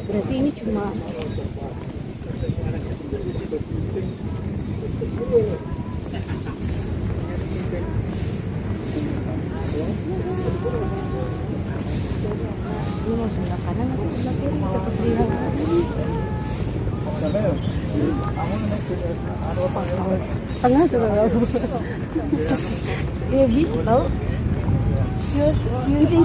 Berarti ini cuma ini mau sebelah kanan atau sebelah kiri tetap dilihat. Tengah tuh kalau ya bisa tahu. Yes, jadi.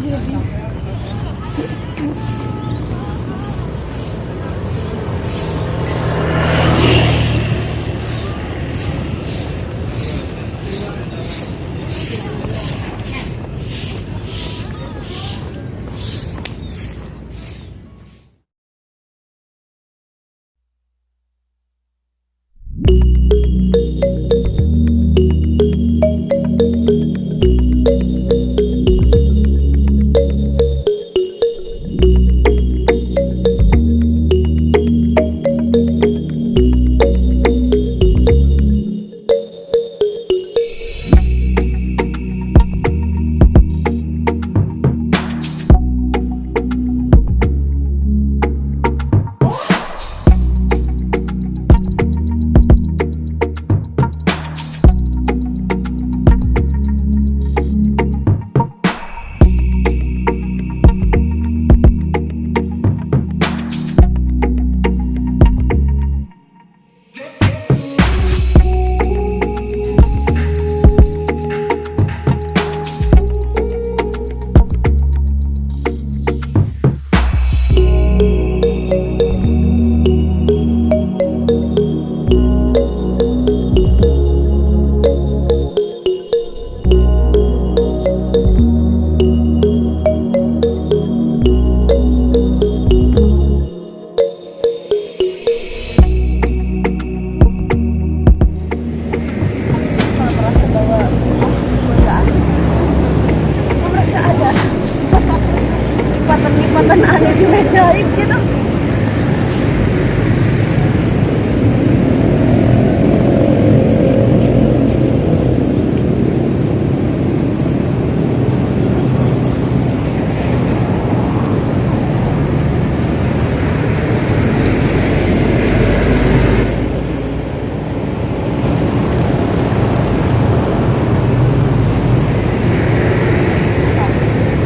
Nikmatan aneh di ajaib gitu.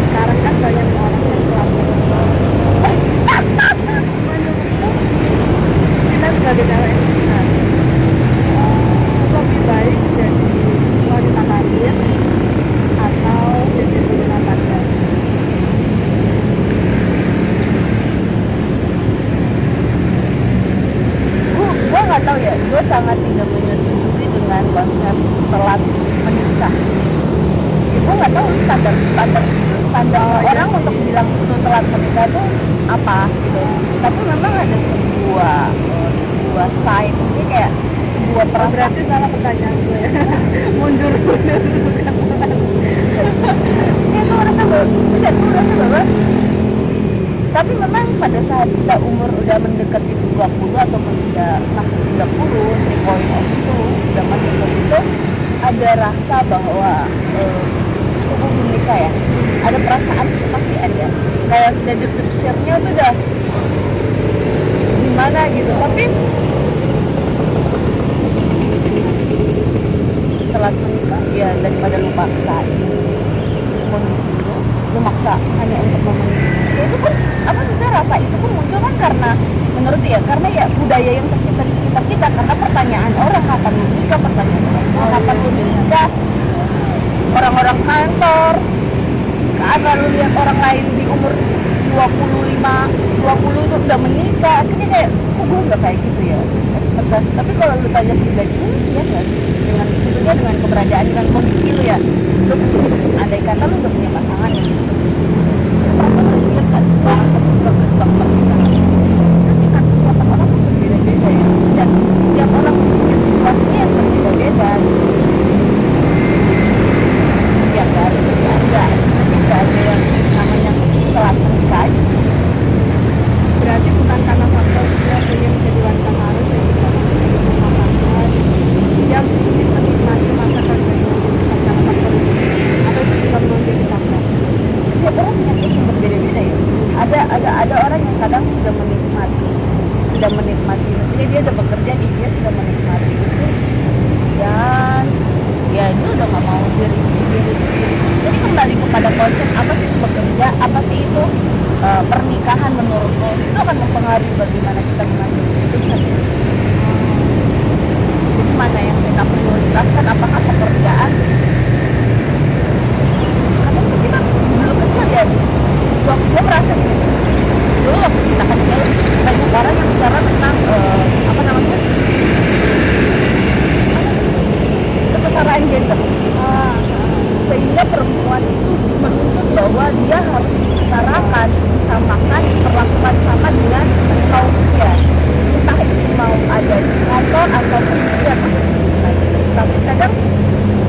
Sekarang kan banyak orang yang kita sebagai cewek lebih baik jadi wanita karir atau jadi rumah tangga. Gue nggak tahu ya, gue sangat tidak menyetujui dengan konsep telat menikah. Gue nggak tahu standar orang untuk bilang itu telat menikah itu apa gitu. Tapi memang ada sebuah sign, maksudnya kayak sebuah perasaan. Berarti salah pertanyaan gue ya. mundur bukan telat. Ya gue merasa bahwa tapi memang pada saat kita umur udah mendekati 20 ataupun sudah masuk 30, 3.0 itu udah masuk ke situ, ada rasa bahwa belum menikah ya, ada perasaan itu pasti ada, kayak sudah detersinya tuh udah gimana gitu. Tapi telat menikah ya daripada lu paksain kondisi lu maksa hanya untuk memenuhi itu pun apa bisa rasa itu pun muncul kan karena menurut dia karena ya budaya yang tercipta di sekitar kita, karena pertanyaan orang kapan menikah, pertanyaan orang kapan menikah, orang-orang kantor, karena lu lihat orang lain di umur 20 itu udah menikah, akhirnya kayak kok gue nggak kayak gitu ya ekspektasi. Tapi kalau lu tanya pribadi lu siap nggak sih dengan maksudnya dengan keberadaan dengan kondisi lu ya, lu andai kata lu udah punya pasangan ya, perasaan lu siap kan langsung ke gerbang pernikahan? Tapi kan kesiapan orang tuh berbeda-beda ya, dan setiap orang punya situasinya yang berbeda-beda. Ya nggak ada sebenarnya nggak ada yang namanya telat menikah aja sih. Berarti bukan karena faktor dia pengen jadi wanita harus jadi dia mungkin menikmati masa kerjanya udah nggak mau diri. Jadi kembali kepada konsep apa sih itu bekerja, apa sih itu pernikahan menurut lo, itu akan mempengaruhi bagaimana kita mengambil keputusan. Jadi mana yang kita prioritaskan, apakah pekerjaan, karena itu kita dulu kecil ya, gue merasa gini, dulu waktu kita kecil banyak orang yang bicara tentang apa namanya, kesetaraan gender, sehingga perempuan itu menuntut bahwa dia harus disetarakan, disamakan, diperlakukan sama dengan kaum pria, entah itu mau ada di kantor ataupun di atas. Tapi kadang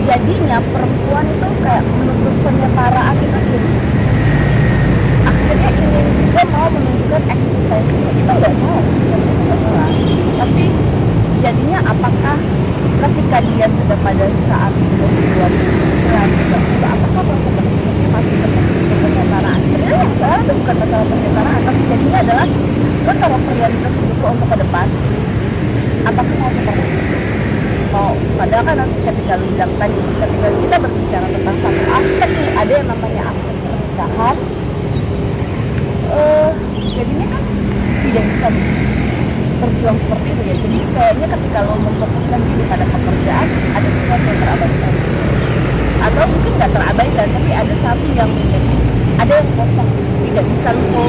jadinya perempuan itu kayak menuntut penyetaraan itu, jadi akhirnya ingin juga mau menunjukkan eksistensinya. Itu nggak salah sih, tapi jadinya apakah ketika dia sudah pada saat berjuang apakah proses berpikirnya masih seperti itu, penyetaraan? Sebenarnya yang salah itu bukan masalah penyetaraan, tapi jadinya adalah lo kalau prioritas hidup lo untuk ke depan, apakah mau seperti itu? Mau, padahal kan nanti ketika lo bilang tadi, ketika kita berbicara tentang satu aspek nih, ada yang namanya aspek pernikahan, jadinya kan tidak bisa berjuang seperti itu ya. Jadi kayaknya ketika lo memfokuskan diri pada pekerjaan, ada sesuatu yang terabaikan, atau mungkin nggak terabaikan, tapi ada satu yang menjadi, ada yang kosong, tidak bisa lo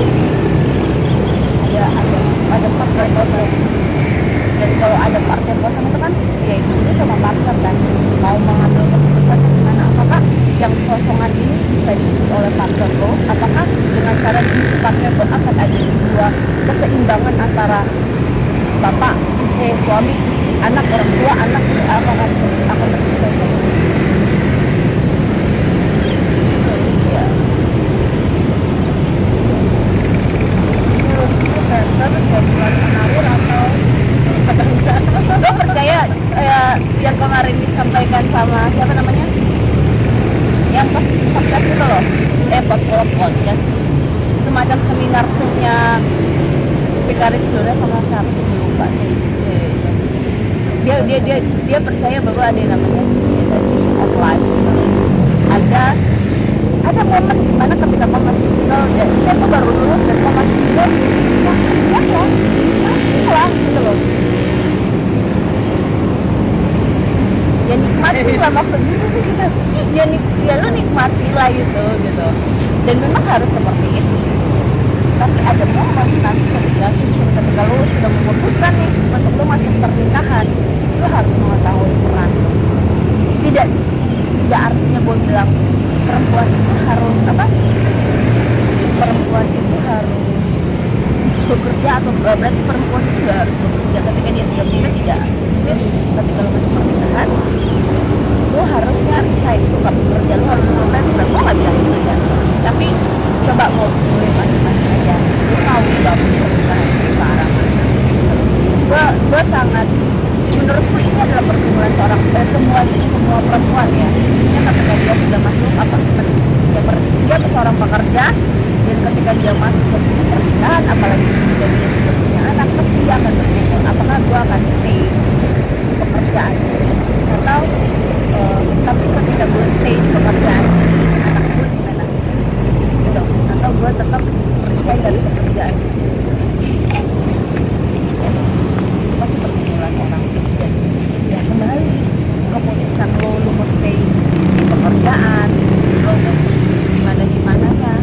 ada part yang kosong. Dan kalau ada part yang kosong itu kan ya itu dia sama partner kan mau mengambil keputusan gimana, apakah yang kosongan ini bisa diisi oleh partner lo, apakah dengan cara diisi partner lo akan ada sebuah keseimbangan antara bapak, istri, suami, istri, anak, orang tua, anak, akan tercipta kayak gitu. Ya. Gue percaya yang kemarin disampaikan sama siapa namanya, yang pas podcast itu loh, podcast semacam seminar Zoom-nya Pikaris Dora sama siapa sih lupa. Dia percaya bahwa ada yang namanya season of life. Ada momen dimana ketika kau masih single, ya saya tuh baru lulus dan kau masih single, ya kerja lah gitu loh. Ya nikmati lah maksudnya ya lo nikmati lah gitu. Dan memang harus seperti itu gitu. Tapi ada momen nanti ketika lo sudah memutuskan nih untuk lo masuk pernikahan, lo harus mengetahui peran. Tidak artinya gue bilang perempuan itu harus bekerja, atau berarti perempuan itu gak harus bekerja ketika dia sudah menikah. Tidak, ketika lo masuk pernikahan lo harusnya resign, lo gak bekerja, lo harus bekerja. Gue gak bilang itu ya, tapi coba mau mulai masing-masing aja, lo mau bangun pernikahan sekarang. Gue sangat, menurutku ini adalah pergumulan seorang semua perempuan ya, ketika dia sudah masuk dia seorang pekerja, dan ketika dia masuk ke pernikahan, apalagi ketika dia sudah punya anak, pasti dia akan berpikir apakah gue akan stay di pekerjaan atau tapi ketika gue stay di pekerjaan ini, anak gue gimana gitu, atau gue tetap resign dari pekerjaan. Itu pasti pergumulan orang. Dan ya kembali keputusan lo mau stay di pekerjaan, terus gimana ya,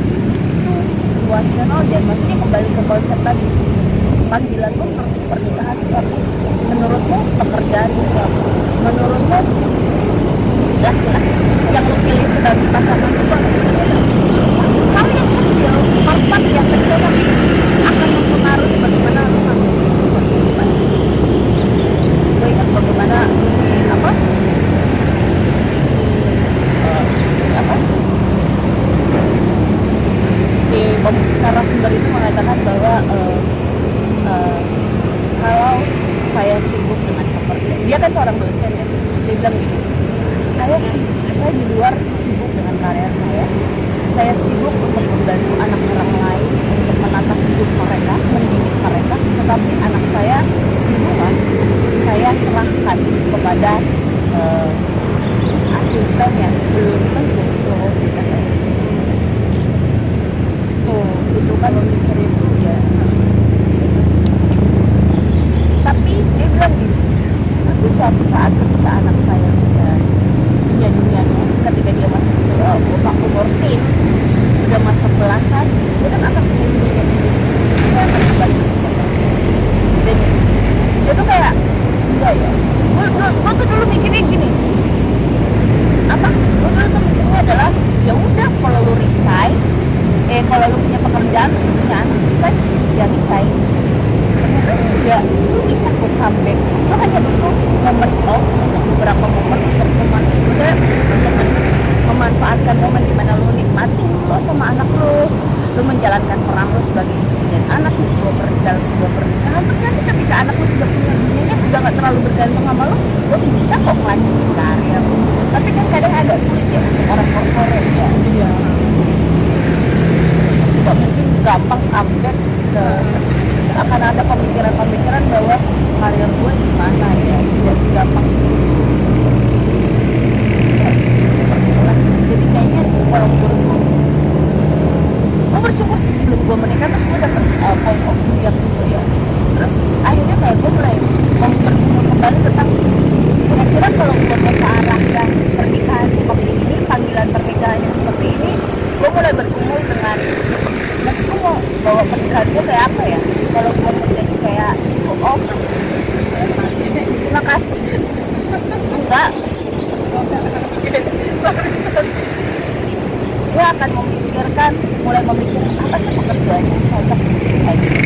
itu situasional. Dan maksudnya kembali ke konsep tadi, panggilan lo pernikahan itu apa? Menurutmu pekerjaan itu apa? Menurutmu laki-laki yang lo pilih sebagai pasangan itu apa? Hal yang kecil, part-part yang kecil tapi akan mempengaruhi bagaimana lo ngambil keputusan kehidupan. Gue ingat bagaimana narasumber itu mengatakan bahwa kalau saya sibuk dengan pekerjaan, dia kan seorang dosen ya, terus dia bilang gini, saya di luar sibuk dengan karir saya sibuk untuk membantu anak orang lain, untuk menatap hidup mereka, mendidik mereka, tetapi anak saya di rumah saya serahkan kepada konsisten ya belum tentu kita saya. So itu kan itu ya. Terus, tapi dia bilang gini, tapi suatu saat ketika anak saya sudah punya dunianya, ketika dia masuk waktu 14 udah masuk belasan, dia kan akan punya dunianya sendiri. Itu saya akan kembali dan dia tuh kayak enggak ya, gue tuh dulu mikirnya gini, apa gue dulu tuh mikirnya adalah ya udah kalau lu resign, kalau lu punya pekerjaan terus lu punya anak resign, ya resign. Ternyata enggak, lu bisa kok comeback, lu hanya butuh momen off untuk beberapa momen untuk memanfaatkan momen dimana lu nikmati lo sama anak lu menjalankan peran lu sebagai istri dan anak di dalam sebuah pernikahan. Terus nanti ketika anak lu sudah punya dunianya, udah gak terlalu bergantung sama lu bisa kok lanjutin karir. Tapi kan kadang agak sulit ya untuk orang korporat ya. Iya. Tidak mungkin gampang comeback akan ada pemikiran bahwa karir gue gimana ya, tidak segampang itu. Jadi kayaknya kalau menurut gue bersyukur sih sebelum gue menikah, terus gue dapet point of view yang gitu ya. Terus akhirnya kayak gue mulai bergumul kembali tentang kira-kira kalau gue mau ke arah yang pernikahan seperti ini, panggilan pernikahan yang seperti ini, gue mulai bergumul dengan nanti gue mau bawa pernikahan gue kayak apa ya. Kalau gue mau jadi kayak terima kasih enggak, dia akan mulai memikirkan apa sih pekerjaan yang cocok kayak gitu.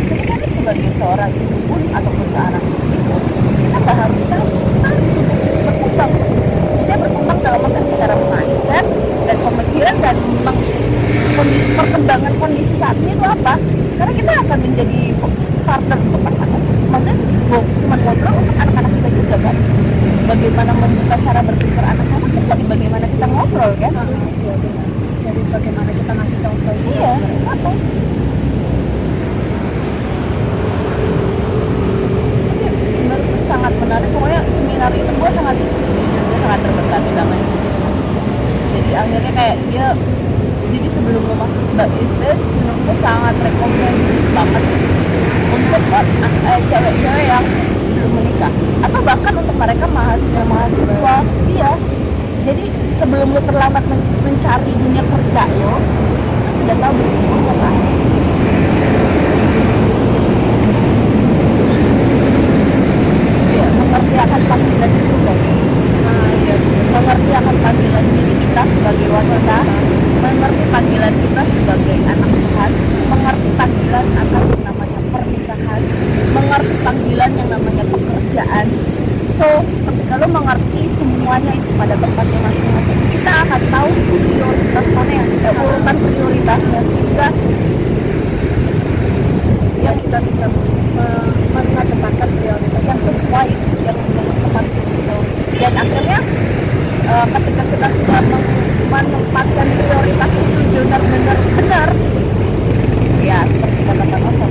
Jadi kami sebagai seorang ibu pun ataupun seorang istri pun, kita nggak harus tahu sebentar untuk berkembang. Saya berkembang dalam konteks secara mindset dan pemikiran dan perkembangan kondisi saat ini itu apa? Karena kita akan menjadi partner untuk pasangan. Maksudnya cuma ngobrol untuk anak-anak kita juga kan. Bagaimana membuka cara berpikir anak-anak itu dari bagaimana kita ngobrol kan? Jadi bagaimana kita ngasih contoh. Iya, apa? Menurutku sangat menarik. Pokoknya seminar itu gue sangat terberkati banget. Jadi akhirnya kayak dia, jadi sebelum lo masuk Mbak Islet, menurutku sangat rekomend banget untuk cewek-cewek yang belum menikah atau bahkan untuk mereka mahasiswa. Iya, jadi sebelum lo terlambat mencari dunia kerja lo sudah tahu berguna apa sih. Iya, mengerti akan panggilan itu kan. Mengerti akan panggilan diri kita sebagai wanita, mengerti panggilan kita sebagai anak Tuhan, mengerti panggilan akan yang namanya pernikahan, mengerti panggilan yang namanya pekerjaan. So, ketika lo mengerti semuanya itu pada tempatnya masing-masing, kita akan tahu prioritas mana yang urutan prioritasnya, sehingga yang kita bisa menetapkan prioritas yang sesuai, yang tepat gitu. Dan akhirnya ketika kita sudah menempatkan prioritas itu benar, ya seperti kata-kata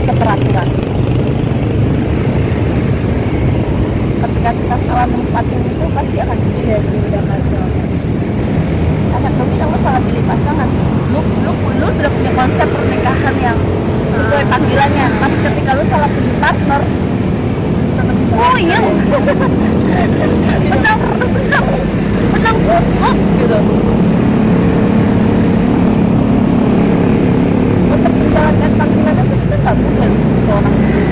keteraturan. Ketika kita salah menempatkan itu pasti akan jadi kacau. Akan bilang lo salah pilih pasangan. Lu sudah punya konsep pernikahan yang sesuai panggilannya, tapi ketika lu salah pilih partner, tetap bisa. Oh iya. Menang busuk gitu. Untuk menjalankan panggilan aja kita nggak mudah seorang diri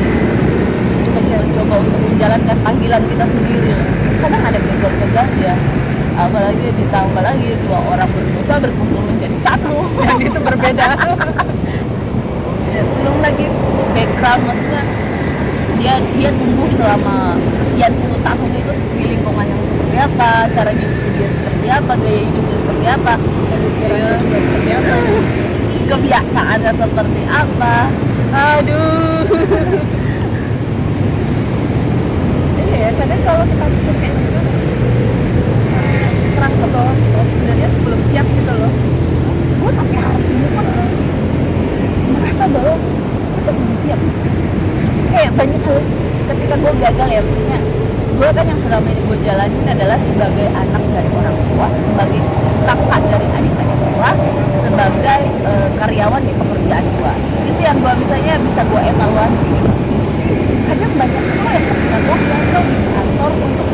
untuk mencoba untuk menjalankan panggilan kita sendiri. Kadang ada gagal-gagal ya. Apalagi ditambah lagi dua orang berdosa berkumpul menjadi satu. Dan itu berbeda. Belum lagi background, maksudnya dia tumbuh selama sekian puluh tahun itu di lingkungan yang seperti apa, cara hidup dia seperti apa, gaya hidupnya seperti apa, kebiasaannya seperti apa. Aduh. Iya, kadang kalau kita pikir kayak gitu terang ke bawah, sebenarnya belum siap gitu loh. Gue sampai hari ini pun merasa bahwa gue tuh belum siap. Kayak banyak hal ketika gue gagal ya, maksudnya gue kan yang selama ini gue jalanin adalah sebagai anak dari orang tua, sebagai kakak dari adik-adik gue, sebagai karyawan di pekerjaan gue. Itu yang gue misalnya bisa gue evaluasi gitu. Kadang banyak hal yang ketika gue gagal di kantor untuk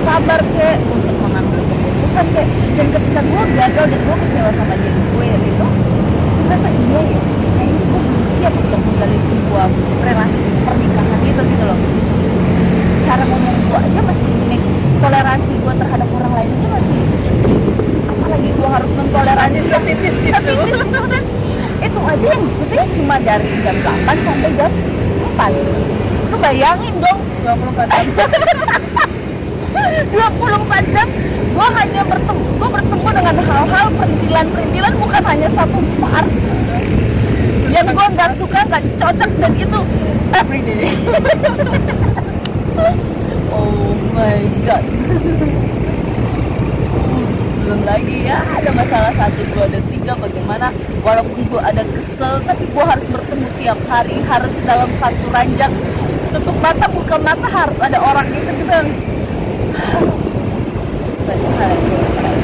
sabar kek, untuk mengambil keputusan kek, dan ketika gue gagal dan gue kecewa sama diri gue ya gitu, gue merasa iya ya, kayaknya gue belum siap untuk menjalin sebuah relasi pernikahan itu gitu loh. Cara ngomong gue aja masih ini, toleransi gue terhadap orang lain aja masih, apalagi gue harus mentoleransi yang tipis maksudnya itu aja yang maksudnya cuma dari jam 8 sampai jam 4. Lu bayangin dong 24 jam 24 jam gue hanya bertemu dengan hal-hal perintilan bukan hanya satu part yang gue nggak suka, nggak cocok, dan itu everyday. Oh my god. Belum lagi ya ada masalah 1, 2, dan 3 bagaimana walaupun gue ada kesel tapi gue harus bertemu tiap hari, harus dalam satu ranjang, tutup mata buka mata harus ada orang itu gitu. Banyak hal yang gue rasain.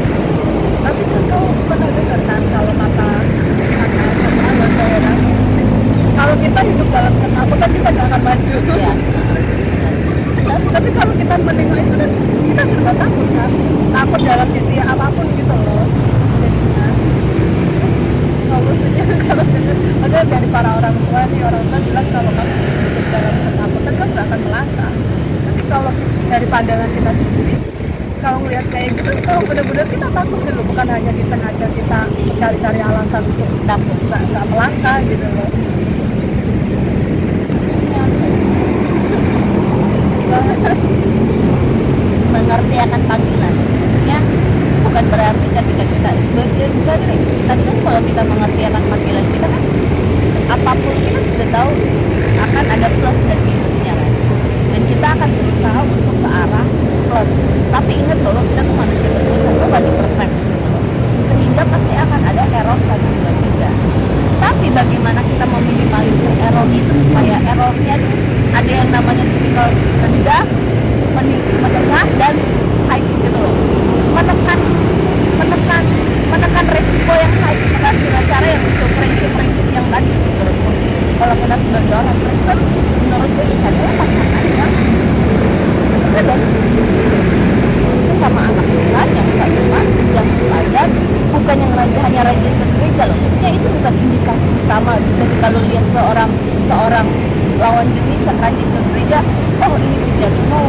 Tapi kau pernah dengar kan kalau kata orang, kalau kita hidup dalam ketakutan kita gak akan maju. Iya. Tapi kalau kita mendengar itu dan kita sudah takut kan, takut dalam sisi apapun gitu loh. Jadinya solusinya kalau maksudnya dari para orang tua nih, orang tua bilang kalau kamu hidup dalam ketakutan kamu gak akan melangkah. Tapi kalau dari pandangan kita sendiri, kalau ngelihat kayak gitu, kalau benar-benar kita takut gitu, bukan hanya disengaja kita cari-cari alasan untuk takut nggak melangkah gitu loh. Mengerti akan panggilan, maksudnya bukan berarti ketika kita misalnya nih, tadi kan kalau kita mengerti akan panggilan kita kan apapun kita sudah tahu akan ada plus dan minusnya kan, dan kita akan berusaha untuk ke arah plus. Tapi ingat loh, kita tuh manusia berdosa, nobody perfect gitu loh, sehingga pasti akan ada error 1, 2, 3. Tapi bagaimana kita meminimalisir error itu supaya errornya ada yang namanya tipikal rendah, menengah, dan high gitu loh. Menekan resiko yang high itu kan dengan cara yang itu prinsip-prinsip yang tadi menurutku. Kalau kita sebagai orang Kristen, menurutku ya caranya pasangan yang sepadan, sesama anak Tuhan yang seiman, yang sepadan, bukan yang hanya rajin ke gereja loh. Maksudnya itu bukan indikasi utama ketika lo lihat seorang lawan jenis yang rajin ke gereja, oh ini tidak mau.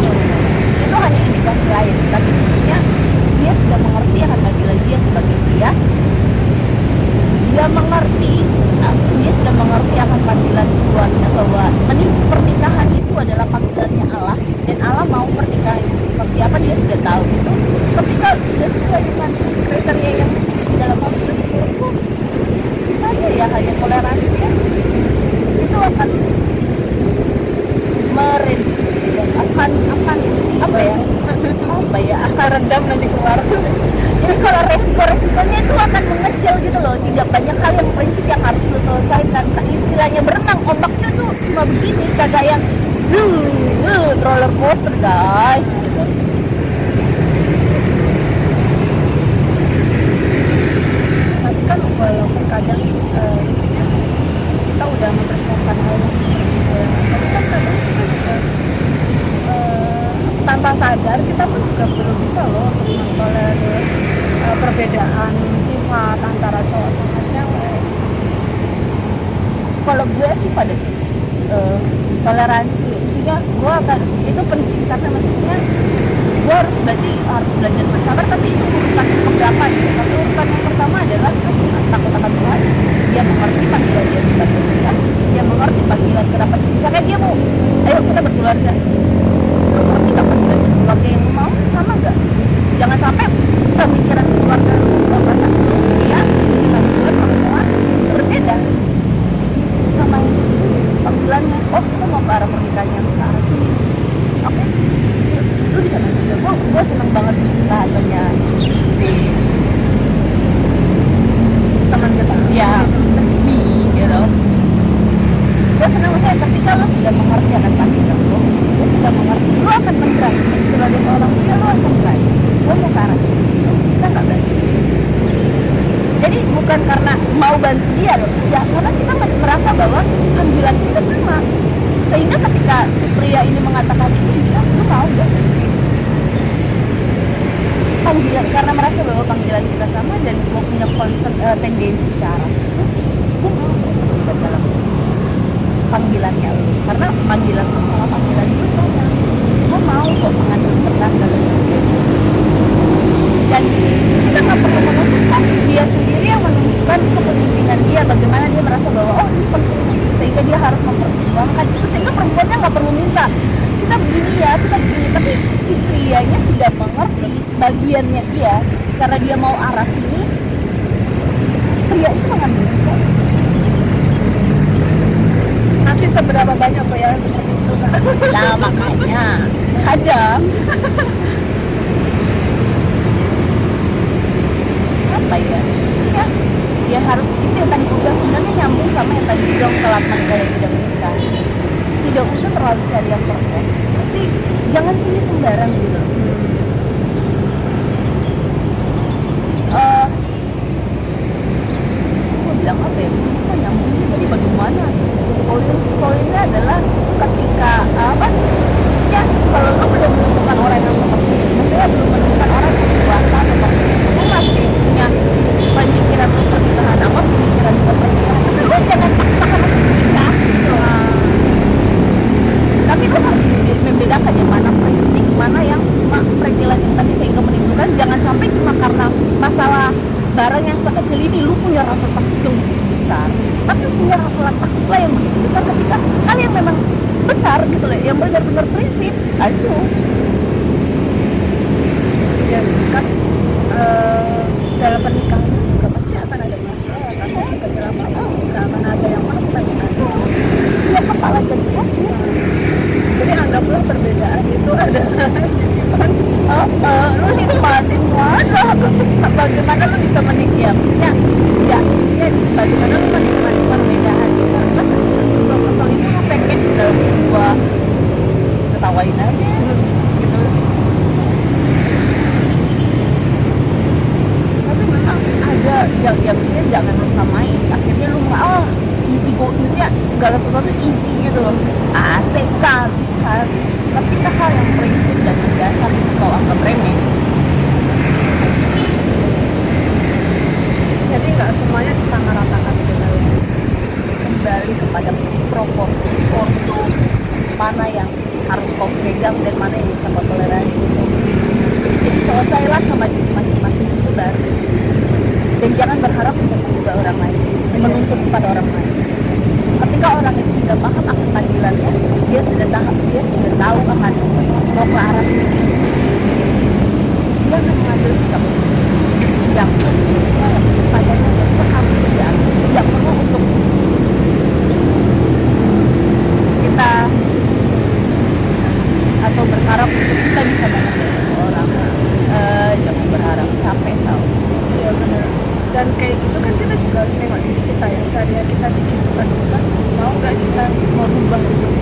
Itu hanya indikasi lain, tapi maksudnya dia sudah mengerti akan panggilan dia sebagai pria. Dia sudah mengerti akan panggilan Tuhannya, bahwa pernikahan itu adalah panggilannya Allah, dan Allah mau pernikahan yang seperti apa dia sudah tahu itu. Ketika sudah sesuai dengan kriteria yang dalam panggilan itu, sisanya ya hanya toleransi ya. Itu akan mereduksi dan akan akan redam nanti keluar. Jadi kalau resikonya itu akan mengecil gitu loh. Tidak banyak hal yang prinsip yang harus lo selesaikan. Istilahnya berenang, ombaknya tuh cuma begini, kagak yang zoom, roller coaster guys gitu. Tapi kan walaupun kadang kita udah mempersiapkan hal yang tapi kan kadang kita juga tanpa sadar kita pun juga belum bisa loh untuk mentolerir perbedaan sifat antara cowok sama cewek. Kalau gue sih pada gini, toleransi, maksudnya gue akan itu penting karena maksudnya gue harus belajar bersabar, tapi itu urutan keberapa gitu. Tapi urutan yang pertama adalah takut akan Tuhan. Dia mengerti panggilan dia sebagai pria, dia mengerti panggilan kenapa. Misalnya dia mau, ayo kita berkeluarga, lu ngerti gak panggilan keluarga yang lu mau sama gak? Jangan sampai pemikiran keluarga lu, perasaan dia dengan Tuhan perempuan berbeda sama panggilannya. Oh kita mau ke arah pernikahan yang ke arah sini, oke, lu bisa nanti juga. Gue seneng banget bahasanya si sama kita ya Mr. B gitu. Gue senang maksudnya ketika lo sudah mengerti akan panggilan lo sudah sudah mengerti, lo akan men-drive sebagai seorang pria, lo akan drive gue mau ke arah sini, bisa nggak bantu? Jadi bukan karena mau bantu dia loh, ya karena kita merasa bahwa panggilan kita sama, sehingga ketika si pria ini mengatakan itu bisa, lo mau gak? Panggilan, karena merasa bahwa panggilan kita sama dan mau punya tendensi ke arah situ, gue mau terlibat dalam panggilannya lo, karena panggilan lo sama panggilan gue sama, gue mau kok mengambil peran dalam hidup. Dan kita nggak perlu menentukan, dia sendiri yang menunjukkan kepemimpinan dia, bagaimana dia merasa bahwa oh ini penting, sehingga dia harus memperjuangkan itu, sehingga perempuannya nggak perlu minta kita begini ya, kita begini, tapi si prianya sudah mengerti bagiannya dia, karena dia mau arah sini, pria itu mengambil risiko. Nanti seberapa banyak kok ya seperti itu kan? Lah makanya kadang apa ya, maksudnya ya harus itu yang tadi gue bilang, sebenarnya nyambung sama yang tadi bilang telat menikah dan tidak menikah. Tidak usah terlalu cari yang perfect, tapi jangan pilih sembarang gitu. Gue bilang apa ya, kan nyambungnya tadi bagaimana? Poinnya adalah ketika apa? Maksudnya kalau lo belum menemukan orang yang seperti itu, maksudnya belum menemukan orang yang dewasa seperti itu, lo masih punya pemikiran untuk pernikahan apa, pemikiran untuk pernikahan, tapi lo jangan paksakan untuk menikah gitu. Tapi lo harus membedakan yang mana prinsip, mana yang cuma perintilan yang tadi sehingga menimbulkan. Jangan sampai cuma karena masalah barang yang sekecil ini lu punya rasa takut yang begitu besar, tapi punya rasa takut lah yang begitu besar ketika hal yang memang besar gitu loh, yang benar-benar prinsip. Aduh Ya kan dalam pernikahan juga pasti akan ada masalah, karena sekecil apapun nggak akan ada yang perfect kan. ya kepala jadi satu. Jadi anggaplah perbedaan itu adalah cicipan. Lu nikmatin aja bagaimana lu bisa menikah, maksudnya ya maksudnya bagaimana lu menikmati perbedaan itu, karena kesel-kesel itu lu package dalam sebuah ketawain aja gitu. Tapi memang ada ya maksudnya jangan lu samain, akhirnya lu easy go, maksudnya segala sesuatu easy gitu loh, asik kan sih kan. Ketika hal yang prinsip dan mendasar itu kau anggap remeh, Jadi nggak semuanya disamaratakan dengan kembali kepada proporsi porto, mana yang harus kau pegang dan mana yang bisa kau toleransi. Jadi selesailah sama diri masing-masing itu baru. Dan jangan berharap untuk mengubah orang lain, menuntut kepada orang lain. Ketika orang itu sudah paham akan panggilannya, dia sudah tahu akan mau ke arah sini, dia akan mengambil sikap yang sebenarnya, yang sepadannya, yang seharusnya diambil. Tidak perlu untuk kita atau berharap untuk kita bisa mengambil seseorang. Jangan berharap, capek tau. iya benar. Dan kayak gitu kan kita juga harus nengok diri kita ya, sehari kita bikin bukan mau nggak kita merubah hidup